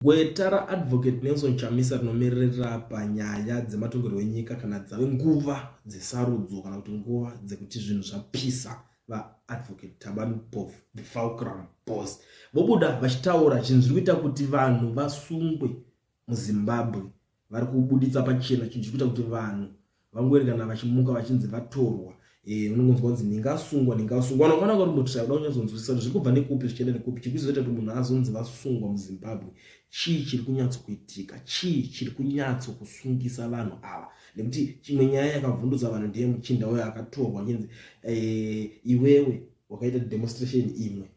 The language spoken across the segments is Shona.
Gweta Advocate Nelson Chamisa rinomirira panyaya dzematongerwo enyika kana dzave nguva dzesarudzo kana kuti nguva dzekuti zvinhu zvapisa vaadvocate Thabani Mpofu, the Fulcrum boss, vobuda vachitaura chinhu zviri kuita kuti vanhu vasungwe muZimbabwe. Vari kubuditsa pachena chinhu chiri kuita kuti vanhu vangoerekana vachimuka vachinzi vatorwa. Unongonzwa kunzi ningasungwa. Vanofanira kuti munhu tisauda kunyatsokunzwisisa kuti zviri kubva nekupi zvichienda nekupi. Chiri kuzoita kuti munhu azonzi vasungwa muZimbabwe. Chii chiri kunyatsokuitika? Chii chiri kunyatsokusungisa vanhu ava? Nekuti chimwe nyaya yakavhundutsa vanhu ndeye muchinda uyo akatorwa achinzi iwewe wakaita demonstration imwe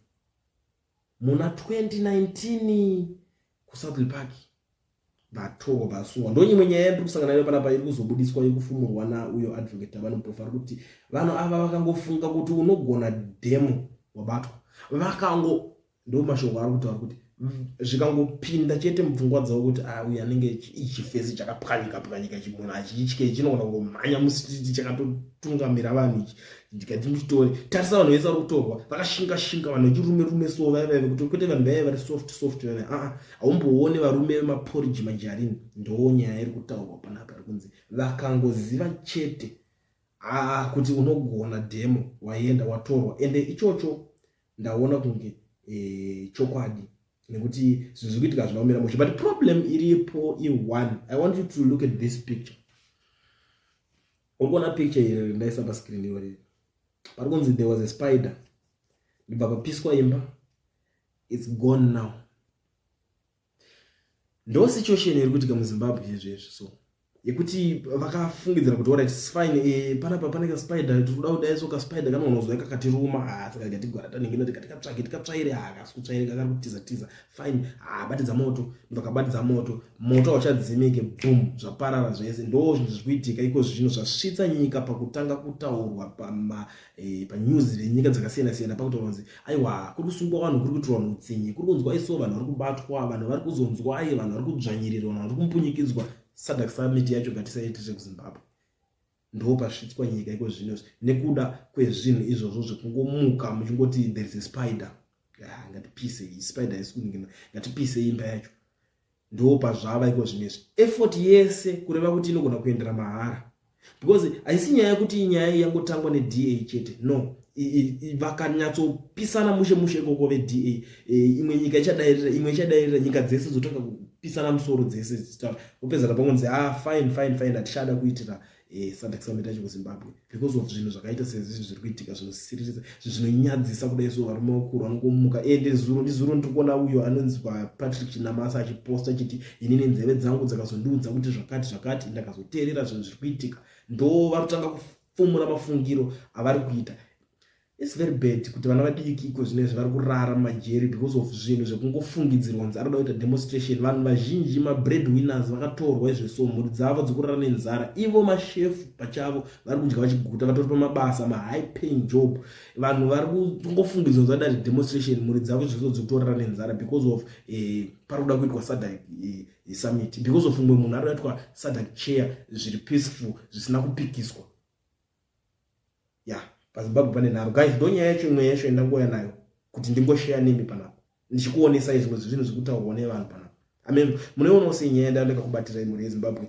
muna 2019 kuSouth Park, vatorwa vasungwa. Ndo imwe nyaya yandiri kusangana nayo panapa iri kuzobudiswa yekufumurwa nauyo advocate Thabani Mpofu ari kuti vanhu ava vakangofunga kuti unogona demo wabatwa. Ndo mashoko ari kutaura kuti zvikangopinda chete mupfungwa dzavo kuti uyu anenge ichifesi chakapwanyika chimunhu achitye chinogona kungomhanya musititi chakatotungamira vanhu chikati muchitori. Tarisa vanhu vese vari kutorwa vakashinga vanhu vachirume so vaive kuti kwete vanhu vaive vari soft haumbooni varume vemaporiji majarini. Ndo nyaya iri kutaurwa panapa iri kunzi vakangoziva chete kuti unogona demo waenda watorwa. Ende ichocho ndaona kunge chokwadi nekuti zvinhu kuitika zvinaomera mushe. But problem iripo i1. I want you to look at this picture. Unoona picture here ndaisa pascreen iyo. Pari kunzi there was a spider. Ndibva papiswa imba. It's gone now. Ndo situation iri kuitika muZimbabwe izvezvi. So yekuti vakafungidzira kuti alright it's fine, panapa paneka spider, tikuda kudaiso ka spider kana unozwa kakatiruma, saka ngatigwara taningina tikatsvaire akasi kutsvairika kari kutiza fine, batidza moto, ndakabatidza moto wachadzimike, boom, zvaparara zvese. Ndo zvinhu zviri kuitika iko zvino zvasvitsa nyika pakutanga kutaurwa panews venyika dzakasiyana pakutaura kunzi aiwa kuri kusungwa vanhu, kuri kutorwa mutsinye, kuri kunzwa iso vanhu vari kubatwa, vanhu vari kuzonzwa, vanhu vari kudzvanyirirwa, vanhu vari kumpunyikidzwa. SADC summit yacho ngatisaitire kuZimbabwe. Ndo pasvitswa nyika iko zvino nekuda kwezvinhu izvozvo zvekungomuka muchingoti there is a spider. Ngatipise spider isikuningina, ngatipise imba yacho. Ndo pazvava iko zvino. Effort yese kureva kuti inogona kuendera mahara. Because haisi nyaya yekuti inyaya yangotangwa neDA chete. No. Vakanyatsopisana mushe ikoko veDA. Imwe nyika ichadairira nyika dzese dzotanga kupisana musoro dzese. Kupedzana pangonzi fine atishada kuitira SADC summit yacho kuZimbabwe because of zvinhu zvakaita sezvizvi zviri kuitika zvinosirisa zvinonyadzisa kudai so vari mukuru vanomuka. Ende zuro ndiri kuona uyo anonzi Patrick Chinamasa achiposta chiti inini nzeve dzangu dzakazondiudza kuti zvakati ndakazoteerera zvinhu zviri kuitika. Ndo vari kutanga kufumura mafungiro avari kuita. It's very bad kuti vana vadiki iko zvinezvi vari kurara mumajeri because of zvinhu zvekungofungidzirwa nzi arikuda kuita demonstration. Vanhu vazhinji breadwinners vakatorwa izveso, mhuri dzavo dzikurara nenzara. Ivo mashefu pachavo vari kudya vachiguta, vatori pamabasa high paying job. Vanhu vari kungofungidzirwa kuti vadari demonstration, mhuri dzavo izveso dzikutorara nenzara because of pari kuda kuitwa SADC summit, because of umwe munhu ari kuitwa SADC chair zviri peaceful zvisina kupikiswa. PaZimbabwe pane nharo. Guys, ndo nyaya yacho imwe yacho ndangouya nayo kuti ndingoshare nemi panapa ndichikuonesai zvimwe zvinhu zviri kutaurwa nevanhu panapa. Munoonawo sei nyaya ndandakakubatira imhuri yeZimbabwe